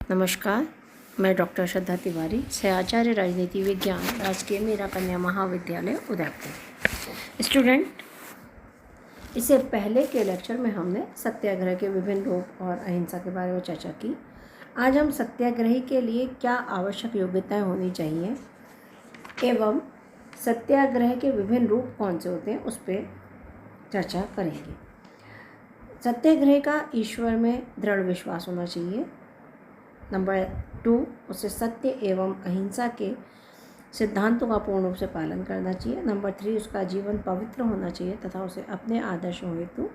नमस्कार, मैं डॉक्टर श्रद्धा तिवारी, सहआचार्य राजनीति विज्ञान, राजकीय मीरा कन्या महाविद्यालय उदयपुर। स्टूडेंट, इससे पहले के लेक्चर में हमने सत्याग्रह के विभिन्न रूप और अहिंसा के बारे में चर्चा की। आज हम सत्याग्रही के लिए क्या आवश्यक योग्यताएं होनी चाहिए एवं सत्याग्रह के विभिन्न रूप कौन से होते हैं उस पर चर्चा करेंगे। सत्याग्रह का ईश्वर में दृढ़ विश्वास होना चाहिए। नंबर 2, उसे सत्य एवं अहिंसा के सिद्धांतों का पूर्ण रूप से पालन करना चाहिए। नंबर 3, उसका जीवन पवित्र होना चाहिए तथा उसे अपने आदर्शों हेतु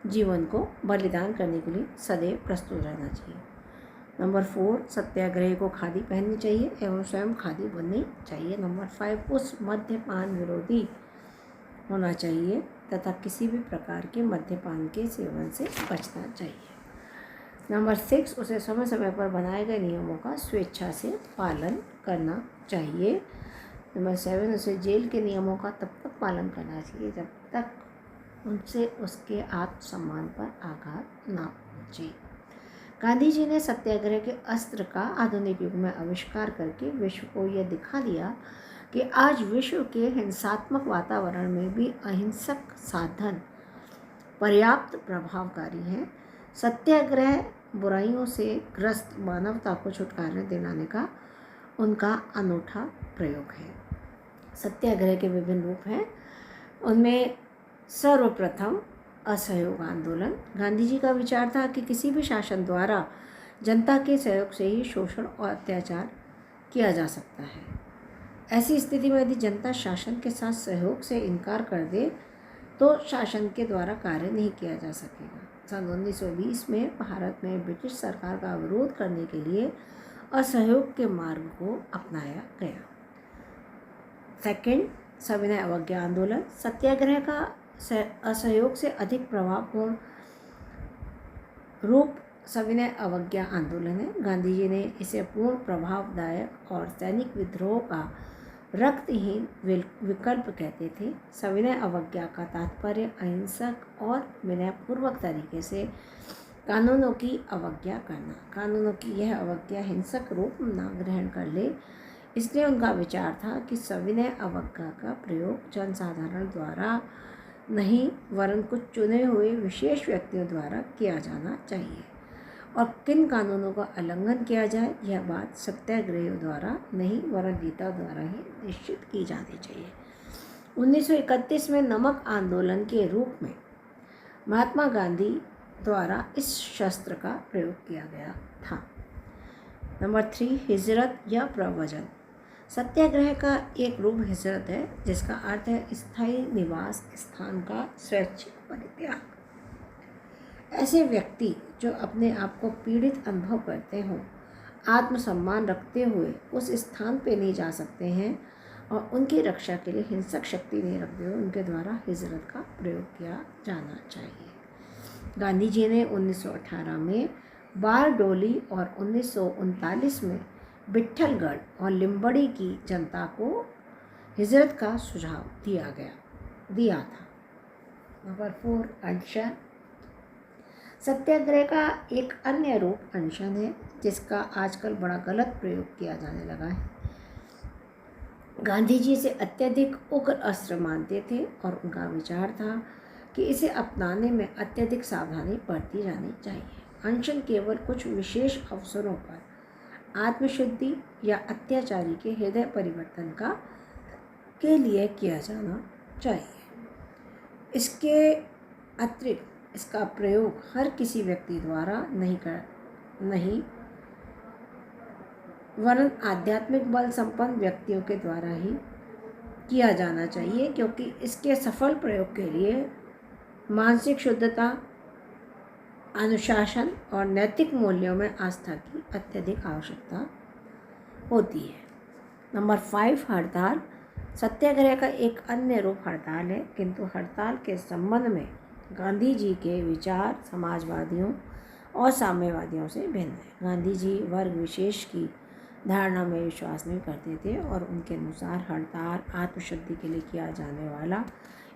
जीवन को बलिदान करने के लिए सदैव प्रस्तुत रहना चाहिए। नंबर 4, सत्याग्रही को खादी पहननी चाहिए एवं स्वयं खादी बुननी चाहिए। नंबर 5, उस मद्यपान विरोधी होना चाहिए तथा किसी भी प्रकार के मद्यपान के सेवन से बचना चाहिए। नंबर 6, उसे समय समय पर बनाए गए नियमों का स्वेच्छा से पालन करना चाहिए। नंबर 7, उसे जेल के नियमों का तब तक पालन करना चाहिए जब तक उनसे उसके आत्मसम्मान पर आघात ना पहुँचे। गांधी जी ने सत्याग्रह के अस्त्र का आधुनिक युग में आविष्कार करके विश्व को यह दिखा दिया कि आज विश्व के हिंसात्मक वातावरण में भी अहिंसक साधन पर्याप्त प्रभावकारी हैं। सत्याग्रह बुराइयों से ग्रस्त मानवता को छुटकारा दिलाने का उनका अनूठा प्रयोग है। सत्याग्रह के विभिन्न रूप हैं। उनमें सर्वप्रथम असहयोग आंदोलन। गांधी जी का विचार था कि किसी भी शासन द्वारा जनता के सहयोग से ही शोषण और अत्याचार किया जा सकता है। ऐसी स्थिति में यदि जनता शासन के साथ सहयोग से इनकार कर दे तो शासन के द्वारा कार्य नहीं किया जा सकेगा। सन 1920 में भारत में ब्रिटिश सरकार का विरोध करने के लिए असहयोग के मार्ग को अपनाया गया। सेकंड, सविनय अवज्ञा आंदोलन। सत्याग्रह का असहयोग से अधिक प्रभावपूर्ण रूप सविनय अवज्ञा आंदोलन है। गांधी जी ने इसे पूर्ण प्रभावदायक और सैनिक विद्रोह का रक्तहीन विकल्प कहते थे। सविनय अवज्ञा का तात्पर्य अहिंसक और विनयपूर्वक तरीके से कानूनों की अवज्ञा करना। कानूनों की यह अवज्ञा हिंसक रूप न ग्रहण कर ले, इसलिए उनका विचार था कि सविनय अवज्ञा का प्रयोग जनसाधारण द्वारा नहीं वरन कुछ चुने हुए विशेष व्यक्तियों द्वारा किया जाना चाहिए और किन कानूनों का उल्लंघन किया जाए यह बात सत्याग्रहियों द्वारा नहीं वरन नेता द्वारा ही निश्चित की जानी चाहिए। 1931 में नमक आंदोलन के रूप में महात्मा गांधी द्वारा इस शस्त्र का प्रयोग किया गया था। नंबर 3, हिजरत या प्रव्रजन। सत्याग्रह का एक रूप हिजरत है जिसका अर्थ है स्थायी निवास स्थान का स्वैच्छिक परित्याग। ऐसे व्यक्ति जो अपने आप को पीड़ित अनुभव करते हों, आत्मसम्मान रखते हुए उस स्थान पे नहीं जा सकते हैं और उनकी रक्षा के लिए हिंसक शक्ति नहीं रखते हुए उनके द्वारा हिजरत का प्रयोग किया जाना चाहिए। गांधी जी ने 1918 में बारडोली और 1939 में विट्ठलगढ़ और लिम्बड़ी की जनता को हिजरत का सुझाव दिया था। नंबर 4, अनशन। सत्याग्रह का एक अन्य रूप अनशन है जिसका आजकल बड़ा गलत प्रयोग किया जाने लगा है। गांधी जी इसे अत्यधिक उग्र अस्त्र मानते थे और उनका विचार था कि इसे अपनाने में अत्यधिक सावधानी बरती जानी चाहिए। अनशन केवल कुछ विशेष अवसरों पर आत्मशुद्धि या अत्याचारी के हृदय परिवर्तन के लिए किया जाना चाहिए। इसके अतिरिक्त इसका प्रयोग हर किसी व्यक्ति द्वारा नहीं वरन आध्यात्मिक बल संपन्न व्यक्तियों के द्वारा ही किया जाना चाहिए, क्योंकि इसके सफल प्रयोग के लिए मानसिक शुद्धता, अनुशासन और नैतिक मूल्यों में आस्था की अत्यधिक आवश्यकता होती है। नंबर 5, हड़ताल। सत्याग्रह का एक अन्य रूप हड़ताल है, किंतु हड़ताल के संबंध में गांधी जी के विचार समाजवादियों और साम्यवादियों से भिन्न है। गांधी जी वर्ग विशेष की धारणा में विश्वास नहीं करते थे और उनके अनुसार हड़ताल आत्मशुद्धि के लिए किया जाने वाला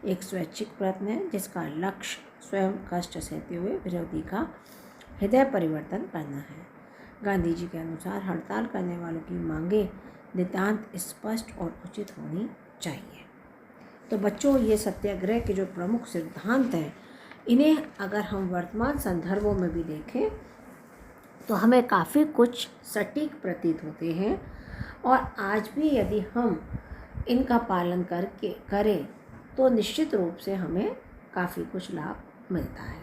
एक स्वैच्छिक प्रयत्न है जिसका लक्ष्य स्वयं कष्ट सहते हुए विरोधी का हृदय परिवर्तन करना है। गांधी जी के अनुसार हड़ताल करने वालों की मांगें नितांत स्पष्ट और उचित होनी चाहिए। तो बच्चों, ये सत्याग्रह के जो प्रमुख सिद्धांत हैं, इन्हें अगर हम वर्तमान संदर्भों में भी देखें तो हमें काफ़ी कुछ सटीक प्रतीत होते हैं, और आज भी यदि हम इनका पालन करें तो निश्चित रूप से हमें काफ़ी कुछ लाभ मिलता है।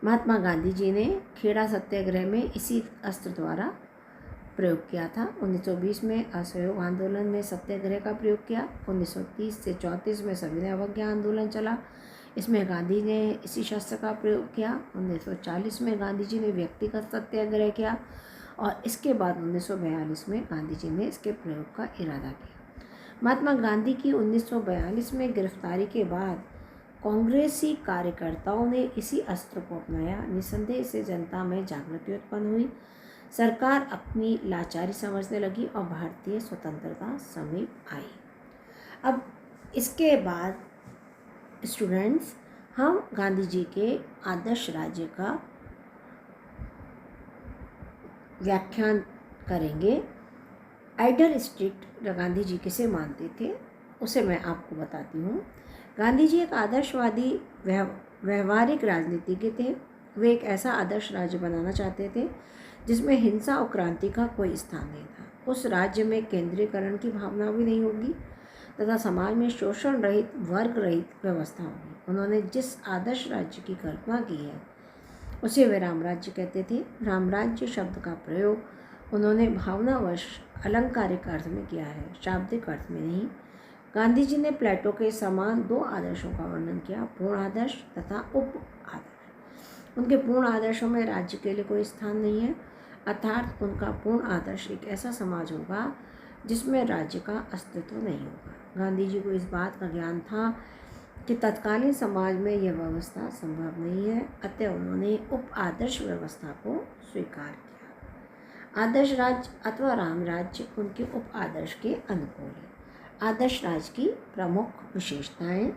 महात्मा गांधी जी ने खेड़ा सत्याग्रह में इसी अस्त्र द्वारा प्रयोग किया था। 1920 में असहयोग आंदोलन में सत्याग्रह का प्रयोग किया। 1930 से 34 में सविनय अवज्ञा आंदोलन चला, इसमें गांधी ने इसी शस्त्र का प्रयोग किया। 1940 में गांधी जी ने व्यक्तिगत सत्याग्रह किया, और इसके बाद 1942 में गांधी जी ने इसके प्रयोग का इरादा किया। महात्मा गांधी की 1942 में गिरफ्तारी के बाद कांग्रेसी कार्यकर्ताओं ने इसी अस्त्र को अपनाया। निसंदेह से जनता में जागृति उत्पन्न हुई, सरकार अपनी लाचारी समझने लगी और भारतीय स्वतंत्रता समीप आई। अब इसके बाद स्टूडेंट्स, हम गांधी जी के आदर्श राज्य का व्याख्यान करेंगे। आइडियल स्टेट गांधी जी किसे मानते थे, उसे मैं आपको बताती हूँ। गांधी जी एक आदर्शवादी व्यवहारिक राजनीतिज्ञ थे। वे एक ऐसा आदर्श राज्य बनाना चाहते थे जिसमें हिंसा और क्रांति का कोई स्थान नहीं था। उस राज्य में केंद्रीकरण की भावना भी नहीं होगी तथा समाज में शोषण रहित, वर्ग रहित व्यवस्था होगी। उन्होंने जिस आदर्श राज्य की कल्पना की है उसे वे रामराज्य कहते थे। रामराज्य शब्द का प्रयोग उन्होंने भावनावश अलंकारिक अर्थ में किया है, शाब्दिक अर्थ में नहीं। गांधी जी ने प्लेटो के समान दो आदर्शों का वर्णन किया, पूर्ण आदर्श तथा उप आदर्श। उनके पूर्ण आदर्शों में राज्य के लिए कोई स्थान नहीं है, अर्थात उनका पूर्ण आदर्श एक ऐसा समाज होगा जिसमें राज्य का अस्तित्व नहीं होगा। गांधी जी को इस बात का ज्ञान था कि तत्कालीन समाज में यह व्यवस्था संभव नहीं है, अतः उन्होंने उप आदर्श व्यवस्था को स्वीकार किया। आदर्श राज्य अथवा राम राज्य उनके उप आदर्श के अनुकूल है। आदर्श राज्य की प्रमुख विशेषताएं: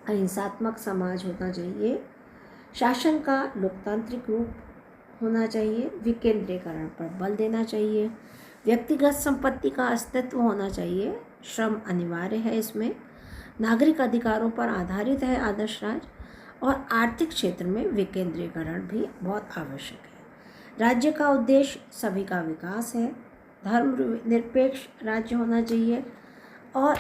अहिंसात्मक समाज होना चाहिए, शासन का लोकतांत्रिक रूप होना चाहिए, विकेंद्रीकरण पर बल देना चाहिए, व्यक्तिगत संपत्ति का अस्तित्व होना चाहिए, श्रम अनिवार्य है इसमें, नागरिक अधिकारों पर आधारित है आदर्श राज्य, और आर्थिक क्षेत्र में विकेंद्रीकरण भी बहुत आवश्यक है। राज्य का उद्देश्य सभी का विकास है, धर्मनिरपेक्ष राज्य होना चाहिए, और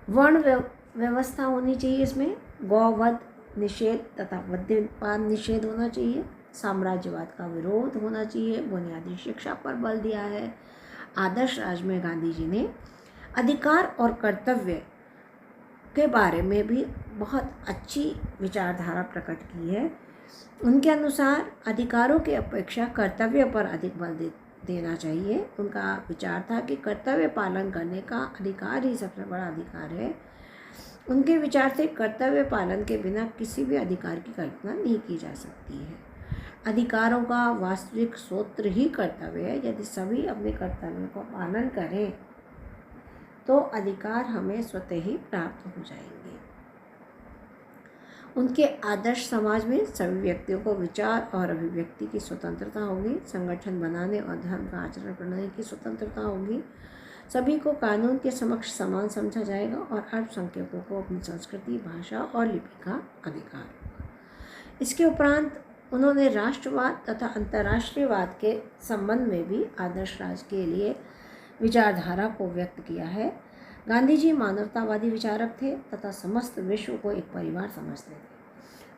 वर्ण व्यवस्था होनी चाहिए। इसमें गौवध निषेध तथा मद्यपान निषेध होना चाहिए, साम्राज्यवाद का विरोध होना चाहिए, बुनियादी शिक्षा पर बल दिया है। आदर्श राज्य में गांधी जी ने अधिकार और कर्तव्य के बारे में भी बहुत अच्छी विचारधारा प्रकट की है। उनके अनुसार अधिकारों की अपेक्षा कर्तव्य पर अधिक बल देना चाहिए। उनका विचार था कि कर्तव्य पालन करने का अधिकार ही सबसे बड़ा अधिकार है। उनके विचार से कर्तव्य पालन के बिना किसी भी अधिकार की कल्पना नहीं की जा सकती है। अधिकारों का वास्तविक सूत्र ही कर्तव्य है। यदि सभी अपने कर्तव्यों का पालन करें तो अधिकार हमें स्वतः ही प्राप्त हो जाएंगे। उनके आदर्श समाज में सभी व्यक्तियों को विचार और अभिव्यक्ति की स्वतंत्रता होगी, संगठन बनाने और धर्म का आचरण करने की स्वतंत्रता होगी, सभी को कानून के समक्ष समान समझा जाएगा, और अल्पसंख्यकों को अपनी संस्कृति, भाषा और लिपि का अधिकार होगा। इसके उपरांत उन्होंने राष्ट्रवाद तथा अंतर्राष्ट्रीयवाद के संबंध में भी आदर्श राज्य के लिए विचारधारा को व्यक्त किया है। गांधी जी मानवतावादी विचारक थे तथा समस्त विश्व को एक परिवार समझते थे,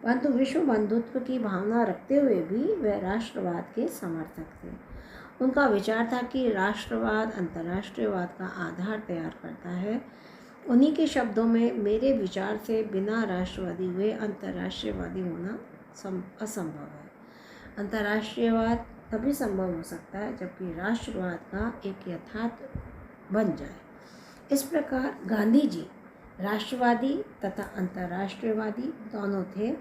परंतु विश्व बंधुत्व की भावना रखते हुए भी वे राष्ट्रवाद के समर्थक थे। उनका विचार था कि राष्ट्रवाद अंतर्राष्ट्रीयवाद का आधार तैयार करता है। उन्हीं के शब्दों में, मेरे विचार से बिना राष्ट्रवादी हुए अंतर्राष्ट्रीयवादी होना असंभव है। अंतर्राष्ट्रीयवाद तभी संभव हो सकता है जबकि राष्ट्रवाद का एक यथार्थ बन जाए। इस प्रकार गांधी जी राष्ट्रवादी तथा अंतर्राष्ट्रीयवादी दोनों थे,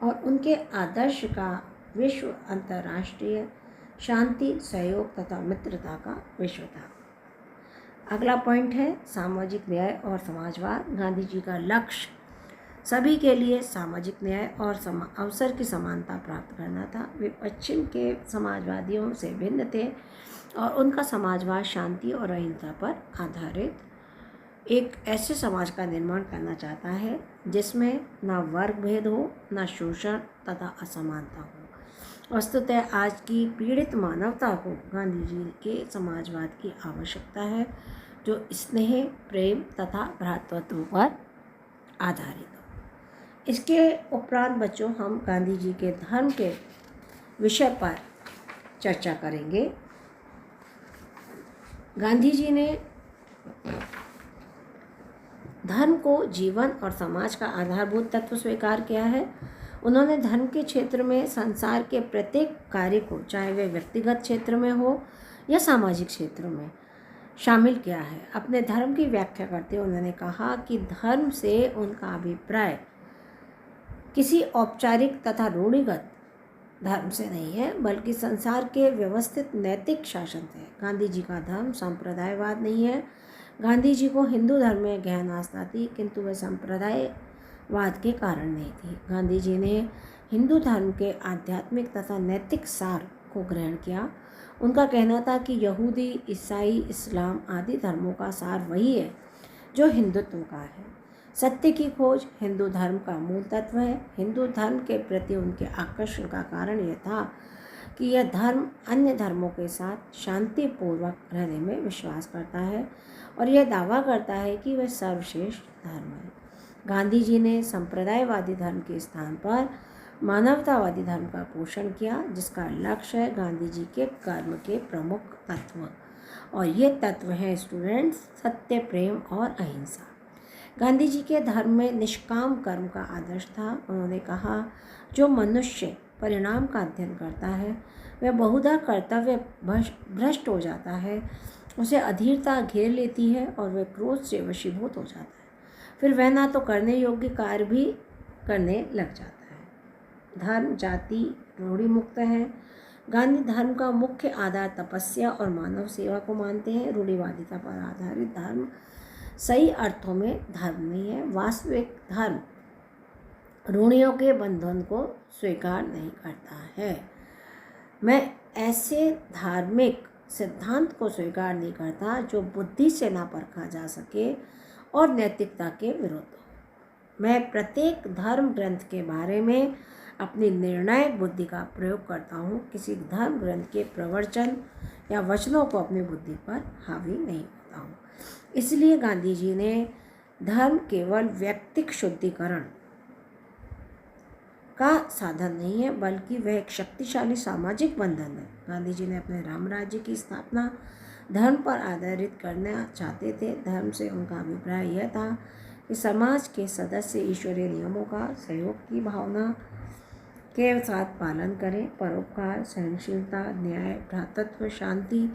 और उनके आदर्श का विश्व अंतर्राष्ट्रीय शांति, सहयोग तथा मित्रता का विश्व था। अगला पॉइंट है सामाजिक न्याय और समाजवाद। गांधी जी का लक्ष्य सभी के लिए सामाजिक न्याय और अवसर की समानता प्राप्त करना था। वे पश्चिम के समाजवादियों से भिन्न थे और उनका समाजवाद शांति और अहिंसा पर आधारित एक ऐसे समाज का निर्माण करना चाहता है जिसमें न वर्ग भेद हो, न शोषण तथा असमानता हो। वस्तुतः आज की पीड़ित मानवता को गांधी जी के समाजवाद की आवश्यकता है, जो स्नेह, प्रेम तथा भ्रातृत्व पर आधारित हो। इसके उपरांत बच्चों हम गांधी जी के धर्म के विषय पर चर्चा करेंगे। गांधी जी ने धर्म को जीवन और समाज का आधारभूत तत्व स्वीकार किया है। उन्होंने धर्म के क्षेत्र में संसार के प्रत्येक कार्य को, चाहे वे व्यक्तिगत क्षेत्र में हो या सामाजिक क्षेत्र में, शामिल किया है। अपने धर्म की व्याख्या करते हुए उन्होंने कहा कि धर्म से उनका अभिप्राय किसी औपचारिक तथा रूढ़िगत धर्म से नहीं है, बल्कि संसार के व्यवस्थित नैतिक शासन से है। गांधी जी का धर्म संप्रदायवाद नहीं है। गांधी जी को हिंदू धर्म में गहन आस्था थी, किंतु वह संप्रदायवाद के कारण नहीं थी। गांधी जी ने हिंदू धर्म के आध्यात्मिक तथा नैतिक सार को ग्रहण किया। उनका कहना था कि यहूदी, ईसाई, इस्लाम आदि धर्मों का सार वही है जो हिंदुत्व का है। सत्य की खोज हिंदू धर्म का मूल तत्व है। हिंदू धर्म के प्रति उनके आकर्षण का कारण यह था कि यह धर्म अन्य धर्मों के साथ शांतिपूर्वक रहने में विश्वास करता है और यह दावा करता है कि वह सर्वश्रेष्ठ धर्म है। गांधी जी ने संप्रदायवादी धर्म के स्थान पर मानवतावादी धर्म का पोषण किया, जिसका लक्ष्य है गांधी जी के कर्म के प्रमुख तत्व, और ये तत्व हैं स्टूडेंट्स सत्य, प्रेम और अहिंसा। गांधी जी के धर्म में निष्काम कर्म का आदर्श था। उन्होंने कहा, जो मनुष्य परिणाम का अध्ययन करता है वह बहुधा कर्तव्य भ्रष्ट हो जाता है, उसे अधीरता घेर लेती है और वह क्रोध से वशीभूत हो जाता है। फिर वह ना तो करने योग्य कार्य भी करने लग जाता है। धर्म जाति रूढ़ि मुक्त है। गांधी धर्म का मुख्य आधार तपस्या और मानव सेवा को मानते हैं। रूढ़िवादिता पर आधारित धर्म सही अर्थों में धर्म नहीं है। वास्तविक धर्म रूढ़ियों के बंधन को स्वीकार नहीं करता है। मैं ऐसे धार्मिक सिद्धांत को स्वीकार नहीं करता जो बुद्धि से ना परखा जा सके और नैतिकता के विरुद्ध हो। मैं प्रत्येक धर्म ग्रंथ के बारे में अपनी निर्णायक बुद्धि का प्रयोग करता हूँ। किसी धर्म ग्रंथ के प्रवचन या वचनों को अपनी बुद्धि पर हावी नहीं होता हूँ। इसलिए गांधी जी ने धर्म केवल व्यक्तिक शुद्धिकरण का साधन नहीं है, बल्कि वह एक शक्तिशाली सामाजिक बंधन है। गांधी जी ने अपने राम राज्य की स्थापना धर्म पर आधारित करना चाहते थे। धर्म से उनका अभिप्राय यह था कि समाज के सदस्य ईश्वरीय नियमों का सहयोग की भावना के साथ पालन करें। परोपकार, सहनशीलता, न्याय, भ्रातृत्व, शांति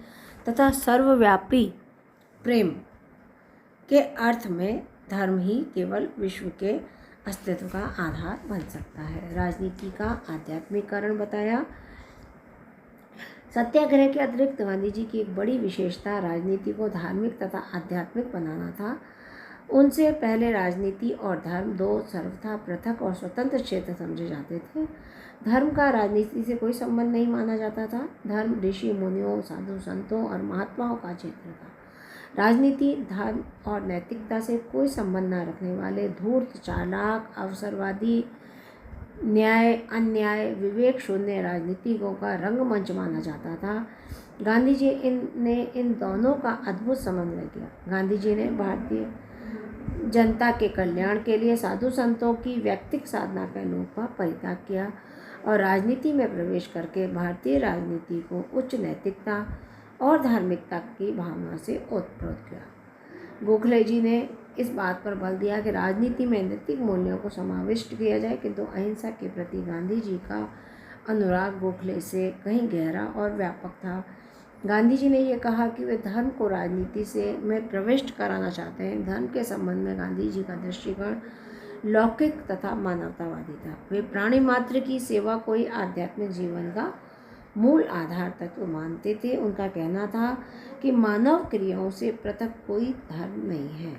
तथा सर्वव्यापी प्रेम के अर्थ में धर्म ही केवल विश्व के अस्तित्व का आधार बन सकता है। राजनीति का आध्यात्मिकरण बताया। सत्याग्रह के अतिरिक्त गांधी जी की एक बड़ी विशेषता राजनीति को धार्मिक तथा आध्यात्मिक बनाना था। उनसे पहले राजनीति और धर्म दो सर्वथा पृथक और स्वतंत्र क्षेत्र समझे जाते थे। धर्म का राजनीति से कोई संबंध नहीं माना जाता था। धर्म ऋषि मुनियों, साधु संतों और महात्माओं का क्षेत्र था। राजनीति धर्म और नैतिकता से कोई संबंध न रखने वाले धूर्त, चालाक, अवसरवादी, न्याय अन्याय, विवेक शून्य राजनीतिकों का रंगमंच माना जाता था। गांधी जी ने इन दोनों का अद्भुत समन्वय किया। गांधी जी ने भारतीय जनता के कल्याण के लिए साधु संतों की व्यक्तिक साधना के लोक का परित्याग किया और राजनीति में प्रवेश करके भारतीय राजनीति को उच्च नैतिकता और धार्मिकता की भावना से ओतप्रोत किया। गोखले जी ने इस बात पर बल दिया कि राजनीति में नैतिक मूल्यों को समाविष्ट किया जाए, किंतु अहिंसा के प्रति गांधी जी का अनुराग गोखले से कहीं गहरा और व्यापक था। गांधी जी ने यह कहा कि वे धर्म को राजनीति से में प्रविष्ट कराना चाहते हैं। धर्म के संबंध में गांधी जी का दृष्टिकोण लौकिक तथा मानवतावादी था। वे प्राणी मात्र की सेवा को ही आध्यात्मिक जीवन का मूल आधार तत्व मानते थे। उनका कहना था कि मानव क्रियाओं से पृथक कोई धर्म नहीं है।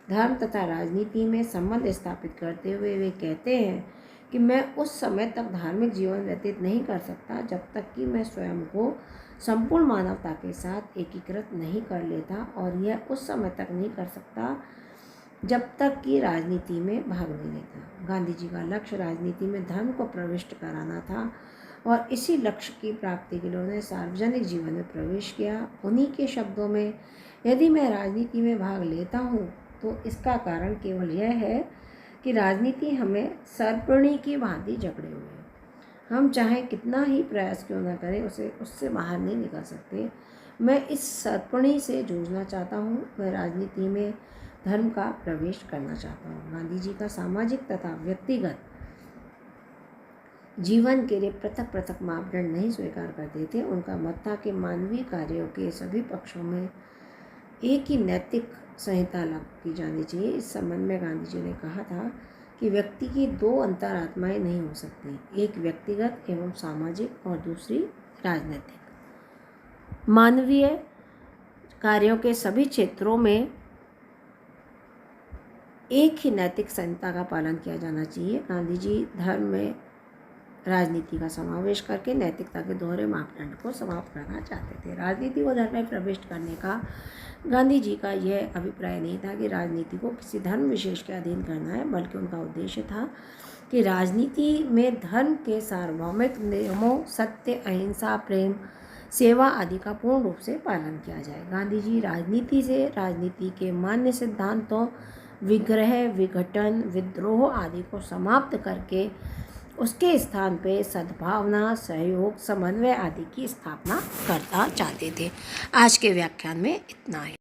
धर्म तथा राजनीति में संबंध स्थापित करते हुए वे कहते हैं कि मैं उस समय तक धार्मिक जीवन व्यतीत नहीं कर सकता जब तक कि मैं स्वयं को संपूर्ण मानवता के साथ एकीकृत नहीं कर लेता, और यह उस समय तक नहीं कर सकता जब तक कि राजनीति में भाग नहीं लेता। गांधी जी का लक्ष्य राजनीति में धर्म को प्रविष्ट कराना था और इसी लक्ष्य की प्राप्ति के लिए उन्होंने सार्वजनिक जीवन में प्रवेश किया। उन्हीं के शब्दों में, यदि मैं राजनीति में भाग लेता हूँ तो इसका कारण केवल यह है कि राजनीति हमें सर्पणी की भांति जकड़े हुए है। हम चाहे कितना ही प्रयास क्यों न करें उससे बाहर नहीं निकल सकते। मैं इस सर्पणी से जूझना चाहता हूँ। मैं राजनीति में धर्म का प्रवेश करना चाहता हूँ। गांधी जी का सामाजिक तथा व्यक्तिगत जीवन के लिए पृथक पृथक मापदंड नहीं स्वीकार करते थे। उनका मत था कि मानवीय कार्यों के सभी पक्षों में एक ही नैतिक संहिता लागू की जानी चाहिए। इस संबंध में गांधी जी ने कहा था कि व्यक्ति की दो अंतरात्माएं नहीं हो सकती, एक व्यक्तिगत एवं सामाजिक और दूसरी राजनीतिक। मानवीय कार्यों के सभी क्षेत्रों में एक ही नैतिक संहिता का पालन किया जाना चाहिए। गांधी जी धर्म में राजनीति का समावेश करके नैतिकता के दोहरे मापदंड को समाप्त करना चाहते थे। राजनीति को धर्म में प्रविष्ट करने का गांधी जी का यह अभिप्राय नहीं था कि राजनीति को किसी धर्म विशेष के अधीन करना है, बल्कि उनका उद्देश्य था कि राजनीति में धर्म के सार्वभौमिक नियमों सत्य, अहिंसा, प्रेम, सेवा आदि का पूर्ण रूप से पालन किया जाए। गांधी जी राजनीति से राजनीति के मान्य सिद्धांतों विग्रह, विघटन, विद्रोह आदि को समाप्त करके उसके स्थान पे सद्भावना, सहयोग, समन्वय आदि की स्थापना करना चाहते थे। आज के व्याख्यान में इतना ही।